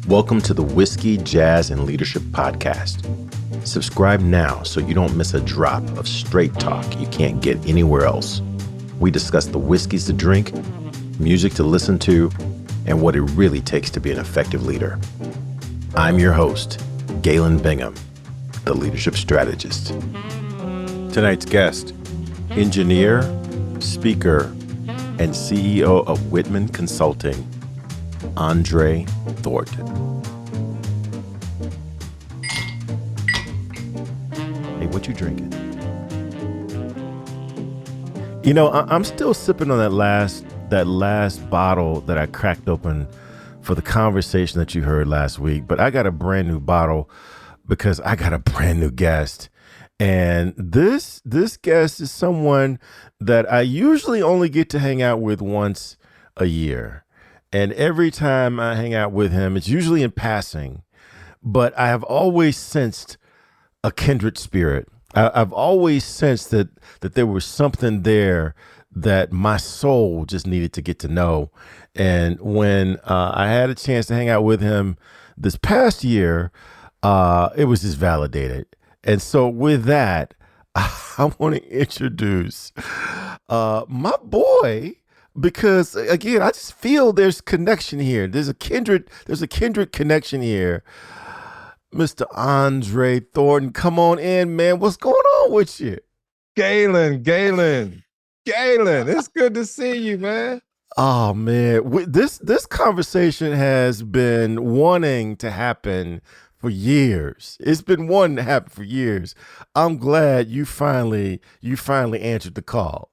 Welcome to the Whiskey, Jazz, and Leadership Podcast. Subscribe now so you don't miss a drop of straight talk you can't get anywhere else. We discuss the whiskeys to drink, music to listen to, and what it really takes to be an effective leader. I'm your host, Galen Bingham, the leadership strategist. Tonight's guest, engineer, speaker, and CEO of Whitman Consulting, Andre Thornton. Hey, what you drinking? You know, I'm still sipping on that last bottle that I cracked open for the conversation that you heard last week. But I got a brand new bottle because I got a brand new guest. And this guest is someone that I usually only get to hang out with once a year. And every time I hang out with him, it's usually in passing. But I have always sensed a kindred spirit. I've always sensed that there was something there that my soul just needed to get to know. And when I had a chance to hang out with him this past year, it was just validated. And so with that, I want to introduce my boy, because again, I just feel there's connection here. There's a kindred connection here. Mr. Andre Thornton, come on in, man. What's going on with you? Galen, it's good to see you, man. Oh man, this conversation has been wanting to happen for years. It's been wanting to happen for years. I'm glad you finally answered the call.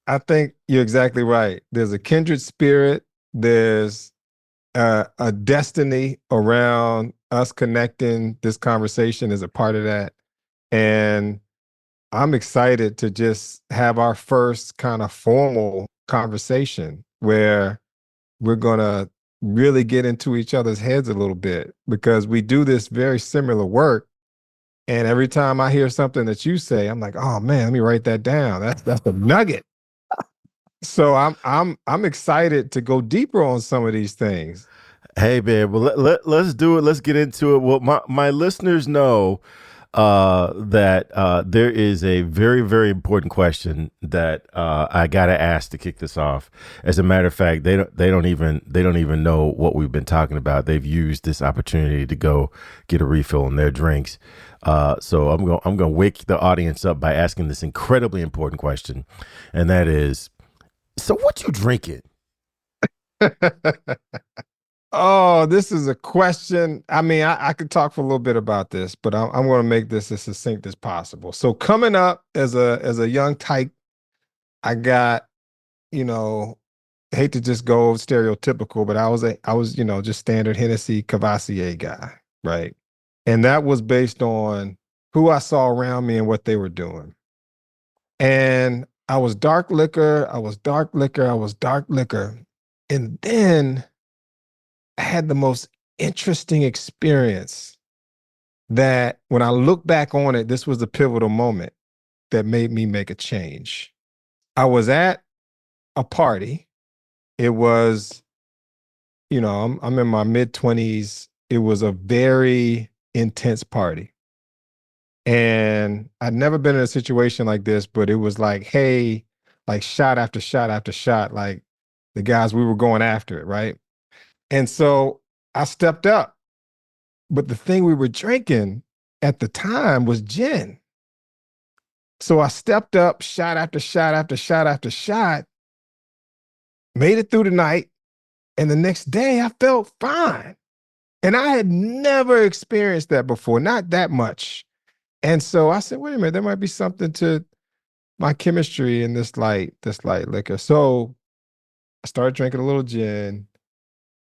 I think you're exactly right. There's a kindred spirit. There's a destiny around us connecting. This conversation is a part of that. And I'm excited to just have our first kind of formal conversation where we're going to really get into each other's heads a little bit, because we do this very similar work. And every time I hear something that you say, I'm like, oh man, let me write that down. That's a nugget. So I'm excited to go deeper on some of these things. Hey man, well let's do it. Let's get into it. Well, my listeners know that there is a very, very important question that I gotta ask to kick this off. As a matter of fact, they don't even know what we've been talking about. They've used this opportunity to go get a refill on their drinks. So I'm gonna wake the audience up by asking this incredibly important question, and that is, so what you drinking? Oh, this is a question. I mean, I could talk for a little bit about this, but I'm going to make this as succinct as possible. So coming up as a young tyke, I got, hate to just go stereotypical, but I was just standard Hennessy Cavassier guy, right? And that was based on who I saw around me and what they were doing. And I was dark liquor. And then I had the most interesting experience that when I look back on it, this was the pivotal moment that made me make a change. I was at a party. It was, I'm in my mid-20s. It was a very intense party. And I'd never been in a situation like this, but it was like, hey, like shot after shot after shot, like the guys, we were going after it, right? And so I stepped up. But the thing we were drinking at the time was gin. So I stepped up, shot after shot after shot after shot, made it through the night. And the next day I felt fine. And I had never experienced that before, not that much. And so I said, wait a minute, there might be something to my chemistry in this light liquor. So I started drinking a little gin.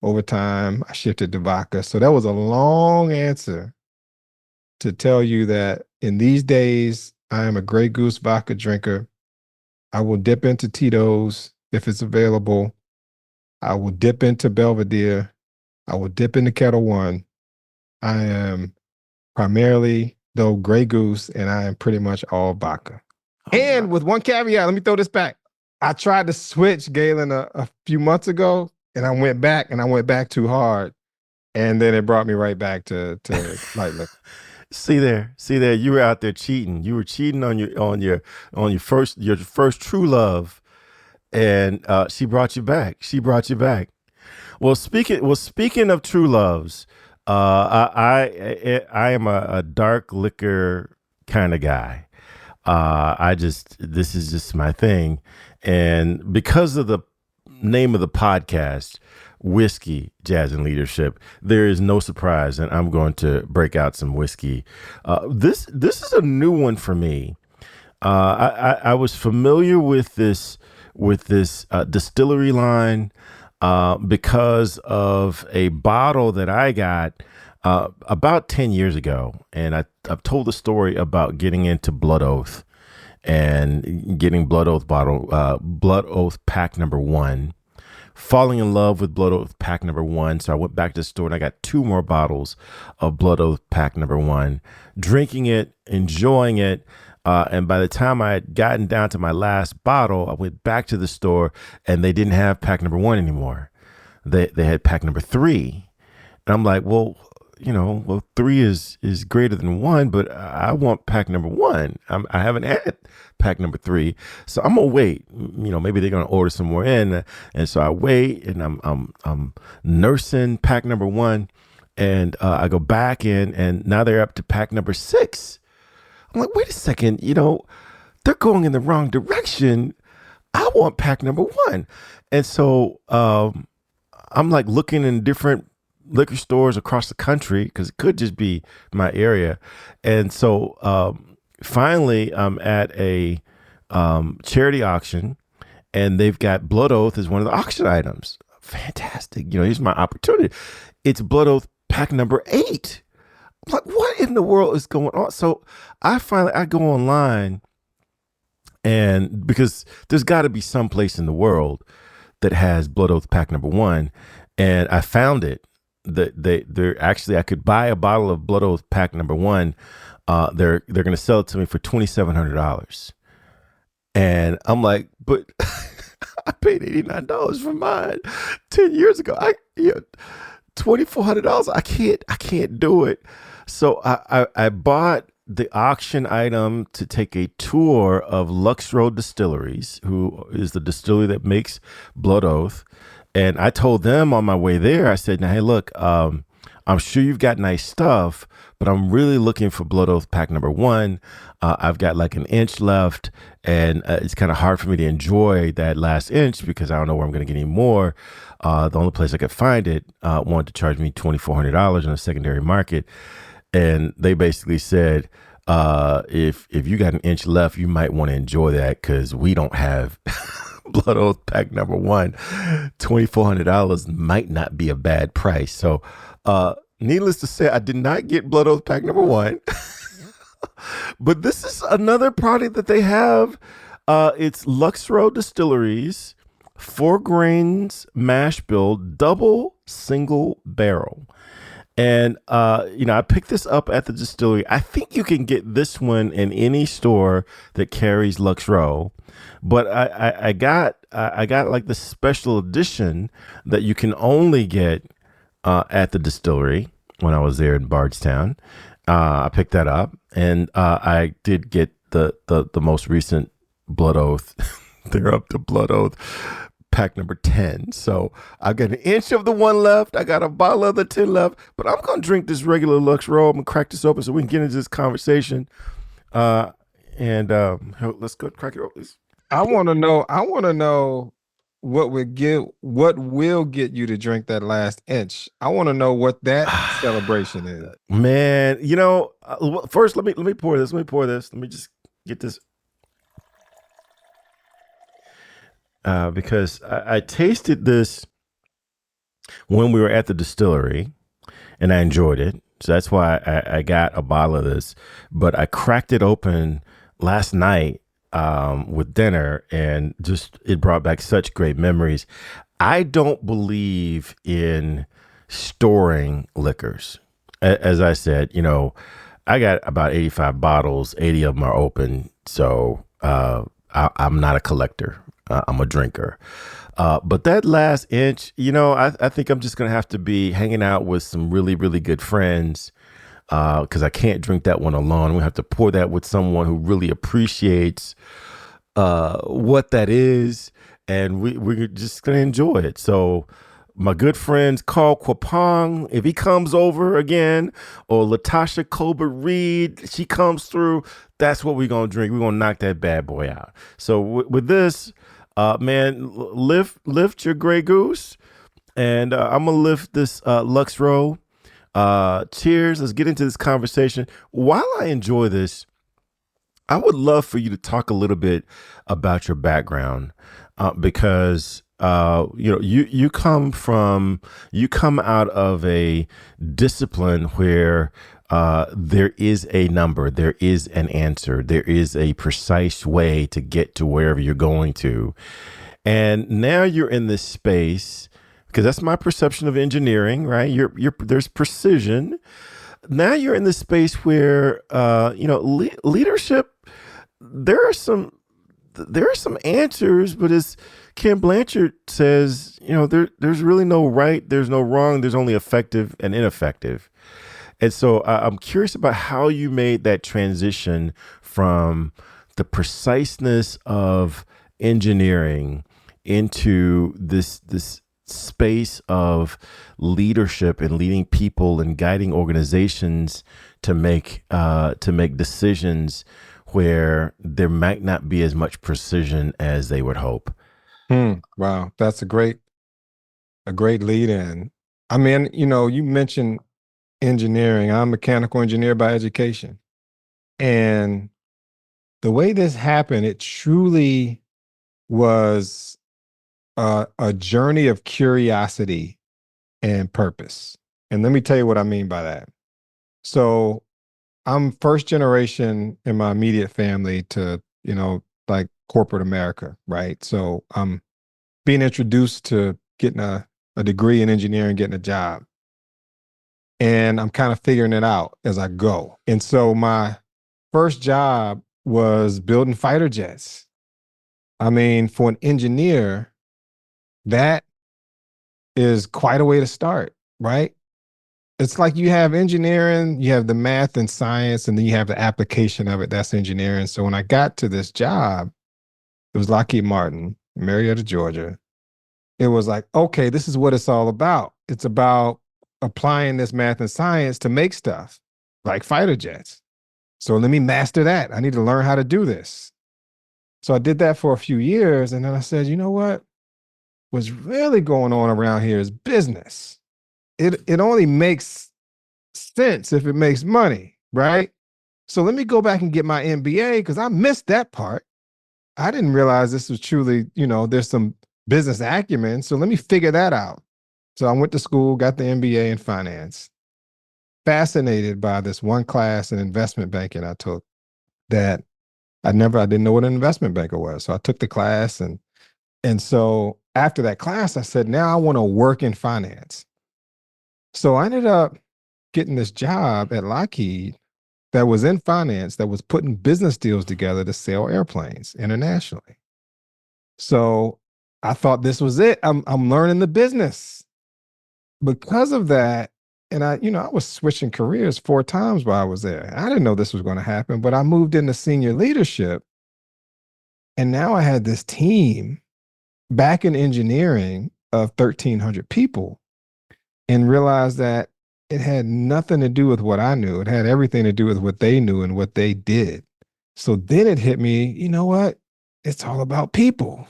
Over time, I shifted to vodka. So that was a long answer to tell you that in these days, I am a Grey Goose vodka drinker. I will dip into Tito's if it's available. I will dip into Belvedere. I will dip into Kettle One. I am primarily, though, Grey Goose, and I am pretty much all vodka. And with one caveat, let me throw this back. I tried to switch, Galen, a few months ago, and I went back too hard. And then it brought me right back to light liquor. See there. You were out there cheating. You were cheating on your first true love, and she brought you back. She brought you back. Speaking of true loves, I am a dark liquor kind of guy. This is just my thing. And because of the name of the podcast, Whiskey, Jazz, and Leadership, there is no surprise. And I'm going to break out some whiskey. This is a new one for me. I was familiar with this distillery line because of a bottle that I got about 10 years ago. And I've told the story about getting into Blood Oath and getting Blood Oath pack number one, falling in love with Blood Oath pack number one. So I went back to the store and I got two more bottles of Blood Oath pack number one, drinking it, enjoying it. And by the time I had gotten down to my last bottle, I went back to the store and they didn't have pack number one anymore. They had pack number three. And I'm like, three is greater than one, but I want pack number one. I haven't had pack number three, so I'm gonna wait. Maybe they're gonna order some more in, and so I wait, and I'm nursing pack number one, and I go back in, and now they're up to pack number six. I'm like, wait a second, they're going in the wrong direction. I want pack number one, and so I'm like looking in different liquor stores across the country because it could just be my area. And so finally I'm at a charity auction and they've got Blood Oath as one of the auction items. Fantastic. Here's my opportunity. It's Blood Oath pack number 8. I'm like, what in the world is going on? So I go online, and because there's got to be some place in the world that has Blood Oath pack number one, and I found it. They're actually, I could buy a bottle of Blood Oath pack number one. They're going to sell it to me for $2,700, and I'm like, but I paid $89 for mine 10 years ago. $2,400. I can't do it. So I bought the auction item to take a tour of Lux Road Distilleries, who is the distillery that makes Blood Oath. And I told them on my way there, I said, now, hey, look, I'm sure you've got nice stuff, but I'm really looking for Blood Oath pack number one. I've got like an inch left, and it's kind of hard for me to enjoy that last inch because I don't know where I'm going to get any more. The only place I could find it wanted to charge me $2,400 on the secondary market. And they basically said, if you got an inch left, you might want to enjoy that because we don't have Blood Oath pack number one. $2,400 might not be a bad price. So needless to say, I did not get Blood Oath pack number one. But this is another product that they have. It's Lux Road Distilleries 4 grains mash bill double single barrel. And, I picked this up at the distillery. I think you can get this one in any store that carries Lux Row. But I got like the special edition that you can only get at the distillery when I was there in Bardstown. I picked that up, and I did get the most recent Blood Oath. They're up to Blood Oath pack number 10. So I got an inch of the one left. I got a bottle of the 10 left, but I'm going to drink this regular Lux Row. I'm going to crack this open so we can get into this conversation. And let's go crack it open, please. I want to know what will get you to drink that last inch. I want to know what that celebration is. Man, first let me pour this. Let me just get this. Because I tasted this when we were at the distillery and I enjoyed it. So that's why I got a bottle of this. But I cracked it open last night with dinner, and just it brought back such great memories. I don't believe in storing liquors. As I said, I got about 85 bottles, 80 of them are open. So I'm not a collector. I'm a drinker. But that last inch, I think I'm just going to have to be hanging out with some really, really good friends because I can't drink that one alone. We have to pour that with someone who really appreciates what that is. And we're just going to enjoy it. So, my good friends Carl Quapong, if he comes over again, or Latasha Colbert Reed, she comes through, that's what we're going to drink. We're going to knock that bad boy out. So, with this, man, lift your Grey Goose, and I'm gonna lift this Lux Row. Cheers. Let's get into this conversation. While I enjoy this, I would love for you to talk a little bit about your background, because you come out of a discipline where there is a number, there is an answer, there is a precise way to get to wherever you're going to. And now you're in this space because that's my perception of engineering, right? There's precision. Now you're in this space where leadership. There are some answers, but as Ken Blanchard says, there's really no right, there's no wrong, there's only effective and ineffective. And so I'm curious about how you made that transition from the preciseness of engineering into this space of leadership and leading people and guiding organizations to make decisions where there might not be as much precision as they would hope. Wow, that's a great lead in. I mean, you mentioned engineering. I'm a mechanical engineer by education. And the way this happened, it truly was a journey of curiosity and purpose. And let me tell you what I mean by that. So I'm first generation in my immediate family to, like corporate America, right? So I'm being introduced to getting a degree in engineering, getting a job. And I'm kind of figuring it out as I go. And so my first job was building fighter jets. I mean, for an engineer, that is quite a way to start, right? It's like you have engineering, you have the math and science, and then you have the application of it. That's engineering. So when I got to this job, it was Lockheed Martin, Marietta, Georgia. It was like, okay, this is what it's all about. It's about applying this math and science to make stuff like fighter jets. So let me master that. I need to learn how to do this. So I did that for a few years. And then I said, you know what? What's really going on around here is business. It only makes sense if it makes money, right? So let me go back and get my MBA because I missed that part. I didn't realize this was truly, there's some business acumen. So let me figure that out. So I went to school, got the MBA in finance, fascinated by this one class in investment banking I took that I didn't know what an investment banker was. So I took the class and so after that class, I said, now I want to work in finance. So I ended up getting this job at Lockheed that was in finance, that was putting business deals together to sell airplanes internationally. So I thought this was it. I'm learning the business. Because of that, and I was switching careers 4 times while I was there. I didn't know this was going to happen, but I moved into senior leadership. And now I had this team back in engineering of 1,300 people and realized that it had nothing to do with what I knew. It had everything to do with what they knew and what they did. So then it hit me, you know what? It's all about people.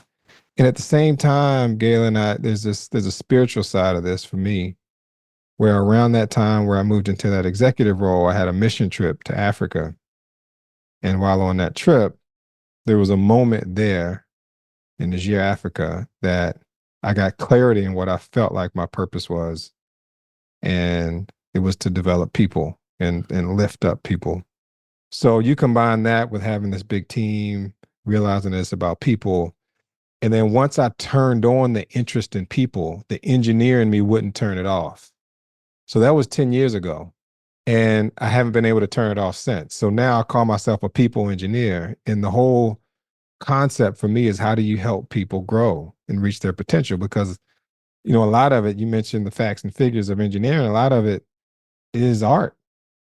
And at the same time, Galen, there's a spiritual side of this for me, where around that time where I moved into that executive role, I had a mission trip to Africa. And while on that trip, there was a moment there in Niger, Africa, that I got clarity in what I felt like my purpose was. And it was to develop people and lift up people. So you combine that with having this big team, realizing it's about people. And then once I turned on the interest in people, the engineer in me wouldn't turn it off. So that was 10 years ago. And I haven't been able to turn it off since. So now I call myself a people engineer. And the whole concept for me is how do you help people grow and reach their potential? Because, a lot of it, you mentioned the facts and figures of engineering, a lot of it is art.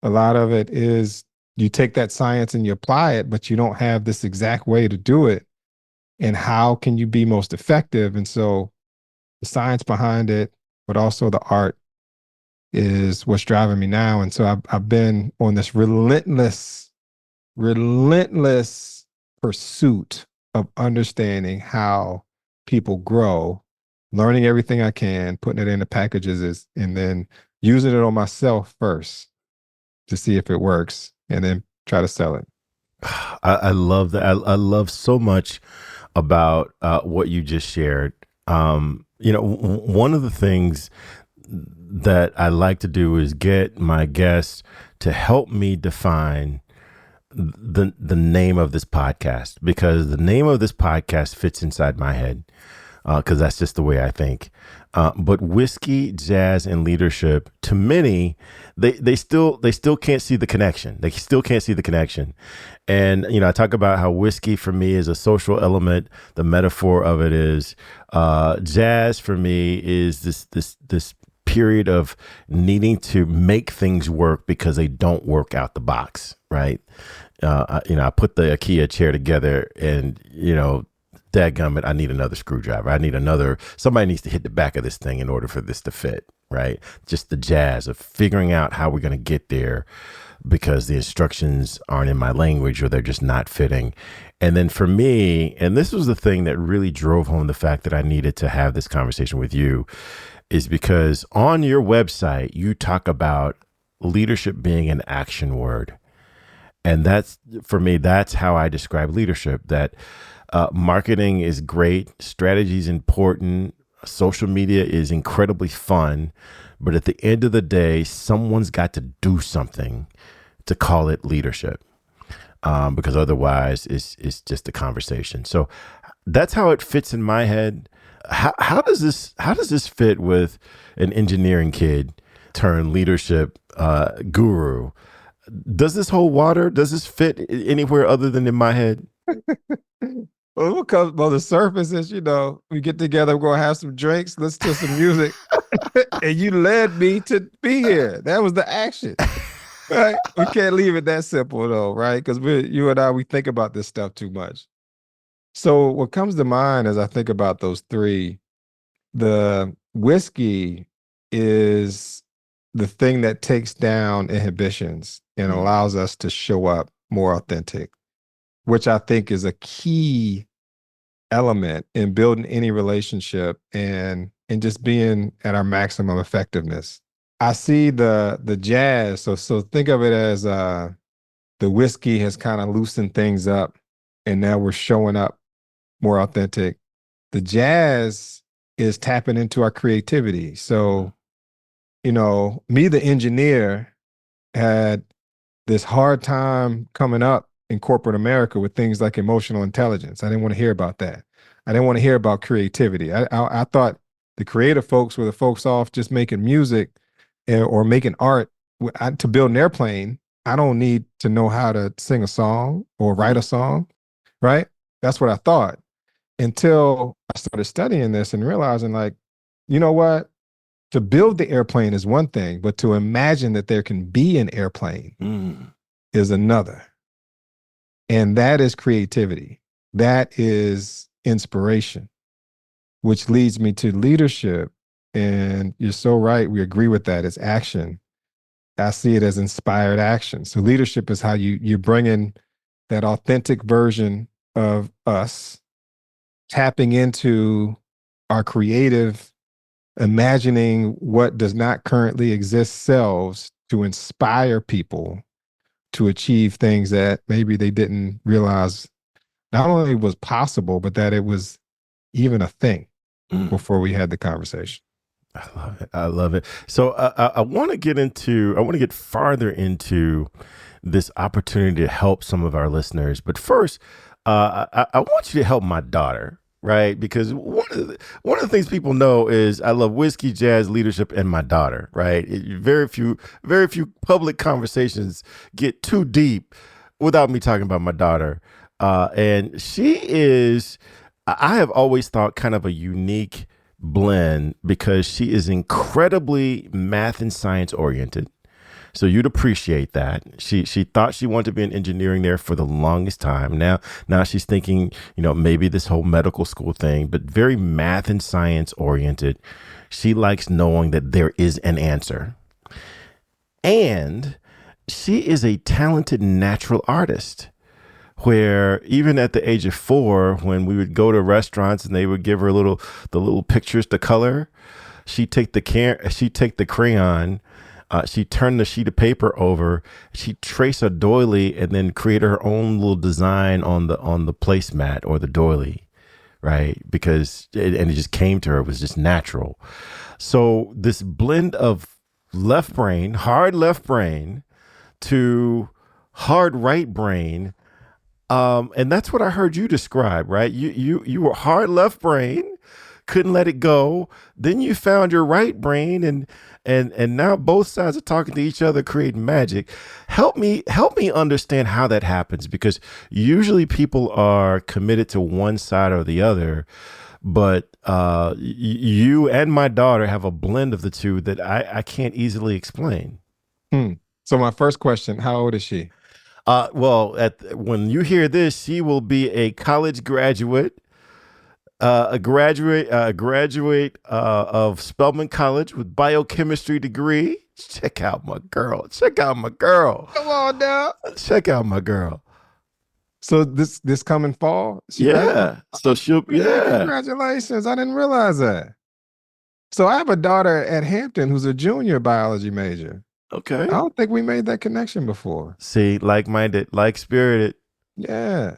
A lot of it is you take that science and you apply it, but you don't have this exact way to do it. And how can you be most effective? And so the science behind it, but also the art is what's driving me now. And so I've been on this relentless pursuit of understanding how people grow, learning everything I can, putting it into packages, and then using it on myself first to see if it works, and then try to sell it. I love that. I love so much about what you just shared. One of the things that I like to do is get my guests to help me define the name of this podcast, because the name of this podcast fits inside my head, because that's just the way I think. But whiskey, jazz, and leadership, to many, they still can't see the connection. They still can't see the connection. And I talk about how whiskey for me is a social element. The metaphor of it is jazz for me is this period of needing to make things work because they don't work out the box, right? I put the IKEA chair together, and dadgummit, I need another screwdriver. Somebody needs to hit the back of this thing in order for this to fit, right? Just the jazz of figuring out how we're going to get there because the instructions aren't in my language or they're just not fitting. And then for me, and this was the thing that really drove home the fact that I needed to have this conversation with you, is because on your website, you talk about leadership being an action word. And for me, that's how I describe leadership, that marketing is great, strategy is important, social media is incredibly fun, but at the end of the day, someone's got to do something to call it leadership, because otherwise it's just a conversation. So that's how it fits in my head. How does this fit with an engineering kid turned leadership guru? Does this hold water? Does this fit anywhere other than in my head? Well, the surface is, we get together, we're going to have some drinks, listen to some music, and you led me to be here. That was the action, right? We can't leave it that simple, though, right? Because you and I, we think about this stuff too much. So what comes to mind as I think about those three, the whiskey is the thing that takes down inhibitions and allows us to show up more authentic, which I think is a key element in building any relationship and just being at our maximum effectiveness. I see the jazz. So think of it as the whiskey has kind of loosened things up, and now we're showing up more authentic. The jazz is tapping into our creativity. So, me, the engineer, had this hard time coming up in corporate America with things like emotional intelligence. I didn't want to hear about that. I didn't want to hear about creativity. I thought the creative folks were the folks off just making music or making art. To build an airplane, I don't need to know how to sing a song or write a song, right? That's what I thought, until I started studying this and realizing, like, you know what? To build the airplane is one thing, but to imagine that there can be an airplane is another. And that is creativity. That is inspiration, which leads me to leadership. And you're so right. We agree with that. It's action. I see it as inspired action. So leadership is how you bring in that authentic version of us, tapping into our creative, imagining what does not currently exist selves to inspire people to achieve things that maybe they didn't realize not only was possible, but that it was even a thing before we had the conversation. I love it. I love it. So I want to get farther into this opportunity to help some of our listeners. But first, I want you to help my daughter, right? Because one of the things people know is I love whiskey, jazz, leadership, and my daughter, right? Very few public conversations get too deep without me talking about my daughter. And she is, I have always thought, kind of a unique blend because she is incredibly math and science oriented. So you'd appreciate that. She thought she wanted to be in engineering there for the longest time. Now she's thinking, maybe this whole medical school thing, but very math and science oriented. She likes knowing that there is an answer. And she is a talented natural artist where even at the age of 4, when we would go to restaurants and they would give her the little pictures to color, she'd take the crayon, she'd turn the sheet of paper over, she'd trace a doily and then create her own little design on the placemat or the doily, right? Because it just came to her, it was just natural. So this blend of hard left brain to hard right brain. And that's what I heard you describe, right? You were hard left brain, couldn't let it go. Then you found your right brain, and now both sides are talking to each other, creating magic. Help me understand how that happens, because usually people are committed to one side or the other, but you and my daughter have a blend of the two that I can't easily explain. So my first question, how old is she? Well, when you hear this, she will be a college graduate, a graduate of Spelman College with biochemistry degree. Check out my girl. Check out my girl. Come on now. Check out my girl. So this coming fall? Yeah. So she'll, yeah. Congratulations. I didn't realize that. So I have a daughter at Hampton who's a junior biology major. Okay. I don't think we made that connection before. See, like-minded, like-spirited. Yeah.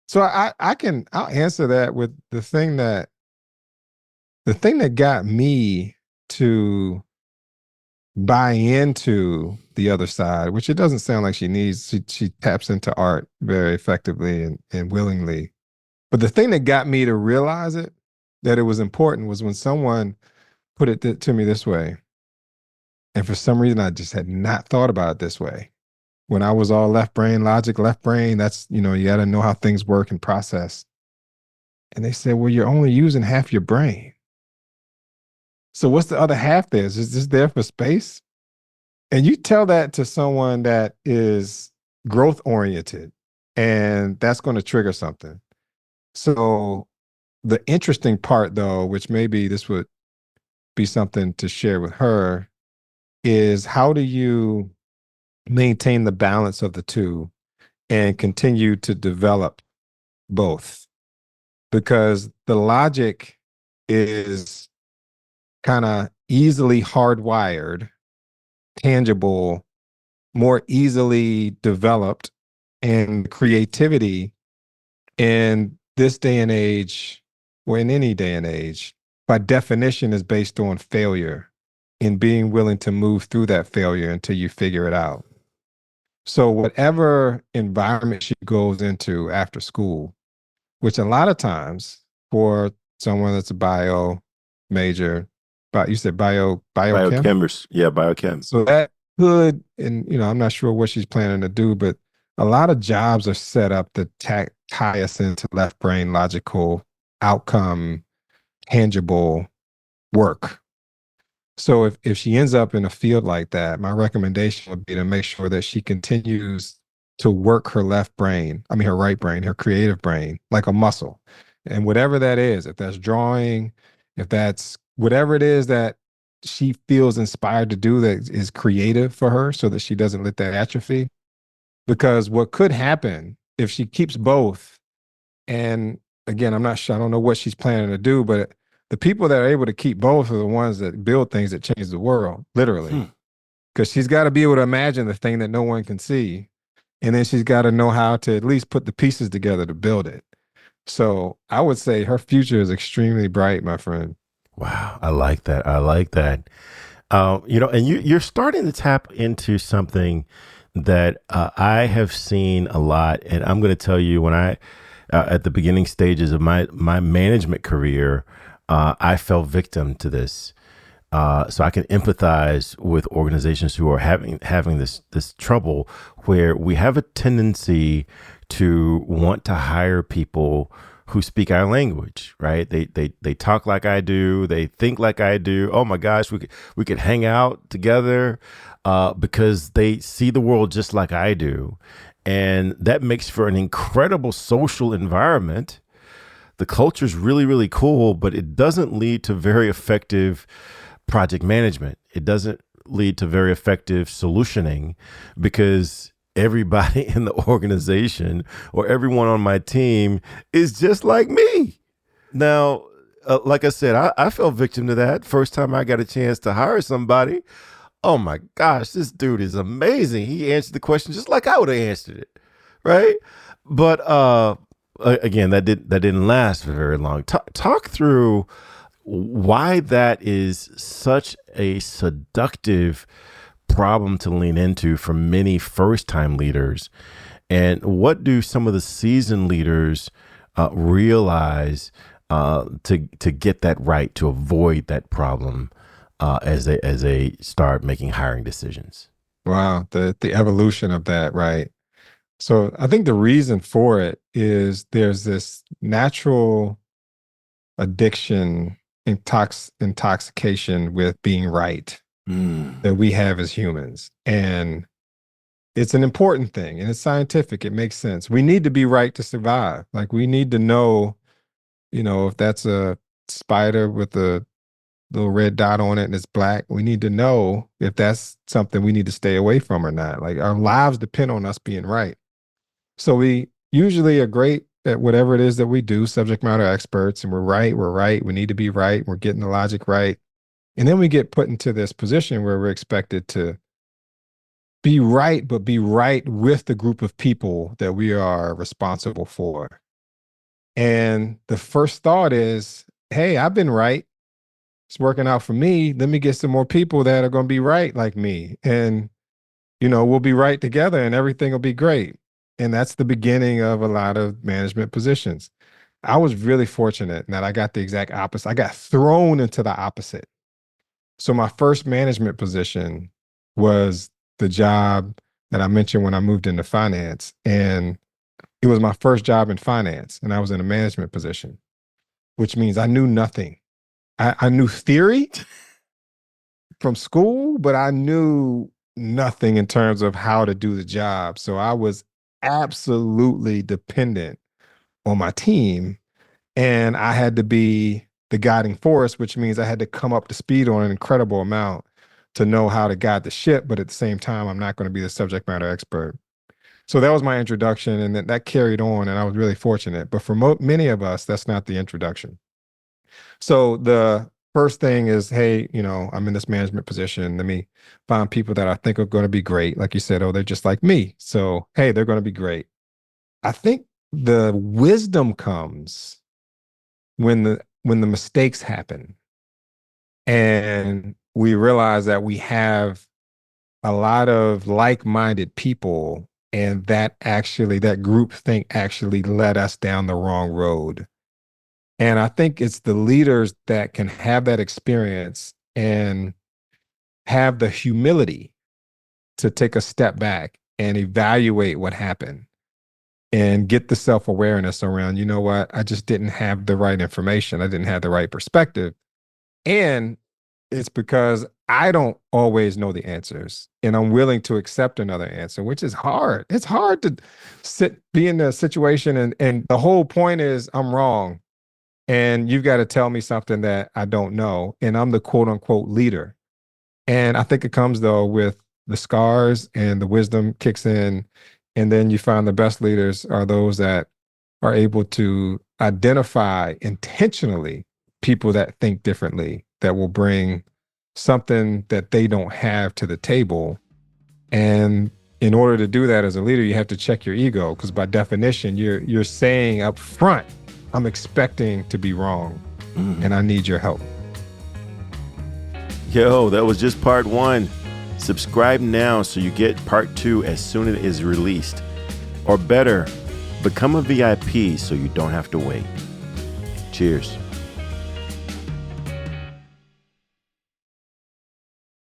So I'll answer that with the thing that got me to buy into the other side, which it doesn't sound like she needs. She taps into art very effectively and willingly. But the thing that got me to realize that it was important, was when someone put it to me this way. And for some reason, I just had not thought about it this way. When I was all left brain logic, left brain, that's, you got to know how things work and process. And they said, well, you're only using half your brain. So what's the other half there? Is this there for space? And you tell that to someone that is growth oriented, and that's going to trigger something. So the interesting part, though, which maybe this would be something to share with her, is how do you maintain the balance of the two and continue to develop both? Because the logic is kind of easily hardwired, tangible, more easily developed, and creativity in this day and age, or in any day and age, by definition is based on failure and being willing to move through that failure until you figure it out. So whatever environment she goes into after school, which a lot of times for someone that's a bio major, but you said biochem? Biochemist. Yeah, biochem. So that could, and I'm not sure what she's planning to do, but a lot of jobs are set up to tie us into left brain logical outcome, tangible work. So if she ends up in a field like that, my recommendation would be to make sure that she continues to work her her right brain, her creative brain, like a muscle. And whatever that is, if that's drawing, if that's whatever it is that she feels inspired to do that is creative for her, so that she doesn't let that atrophy. Because what could happen if she keeps both, and again, I'm not sure, I don't know what she's planning to do, but the people that are able to keep both are the ones that build things that change the world, literally. Because she's got to be able to imagine the thing that no one can see. And then she's got to know how to at least put the pieces together to build it. So I would say her future is extremely bright, my friend. Wow. I like that. I like that. And you're starting to tap into something that I have seen a lot. And I'm going to tell you, when at the beginning stages of my management career, I fell victim to this. So I can empathize with organizations who are having this trouble, where we have a tendency to want to hire people who speak our language, right? They talk like I do, they think like I do. Oh my gosh, we could hang out together because they see the world just like I do, and that makes for an incredible social environment. The culture is really, really cool, but it doesn't lead to very effective project management. It doesn't lead to very effective solutioning, because everybody in the organization or everyone on my team is just like me. Now, like I said, I fell victim to that. First time I got a chance to hire somebody, oh my gosh, this dude is amazing. He answered the question just like I would have answered it, right? But again, that didn't last for very long. Talk through why that is such a seductive problem to lean into for many first-time leaders, and what do some of the seasoned leaders realize to get that right, to avoid that problem as they start making hiring decisions? Wow, the evolution of that, right? So I think the reason for it is there's this natural addiction, intoxication with being right that we have as humans. And it's an important thing, and it's scientific. It makes sense. We need to be right to survive. Like, we need to know, if that's a spider with a little red dot on it and it's black, we need to know if that's something we need to stay away from or not. Like, our lives depend on us being right. So we usually are great at whatever it is that we do, subject matter experts, and we're right, we need to be right, we're getting the logic right. And then we get put into this position where we're expected to be right, but be right with the group of people that we are responsible for. And the first thought is, hey, I've been right. It's working out for me. Let me get some more people that are going to be right like me. And, we'll be right together and everything will be great. And that's the beginning of a lot of management positions. I was really fortunate that I got the exact opposite. I got thrown into the opposite. So my first management position was the job that I mentioned when I moved into finance. And it was my first job in finance, and I was in a management position, which means I knew nothing. I knew theory from school, but I knew nothing in terms of how to do the job. So I was absolutely dependent on my team, and I had to be the guiding force, which means I had to come up to speed on an incredible amount to know how to guide the ship. But at the same time, I'm not going to be the subject matter expert. So that was my introduction, and that carried on, and I was really fortunate. But for many of us, that's not the introduction. So the first thing is, hey, I'm in this management position. Let me find people that I think are going to be great. Like you said, oh, they're just like me. So, hey, they're going to be great. I think the wisdom comes when the mistakes happen, and we realize that we have a lot of like-minded people, and that group think actually led us down the wrong road. And I think it's the leaders that can have that experience and have the humility to take a step back and evaluate what happened and get the self-awareness around, you know what, I just didn't have the right information. I didn't have the right perspective. And it's because I don't always know the answers, and I'm willing to accept another answer, which is hard. It's hard to be in a situation, and the whole point is I'm wrong. And you've got to tell me something that I don't know. And I'm the quote unquote leader. And I think it comes though with the scars, and the wisdom kicks in. And then you find the best leaders are those that are able to identify intentionally people that think differently, that will bring something that they don't have to the table. And in order to do that as a leader, you have to check your ego, because by definition, you're saying up front, I'm expecting to be wrong, and I need your help. Yo, that was just part 1. Subscribe now so you get part 2 as soon as it is released. Or better, become a VIP so you don't have to wait. Cheers.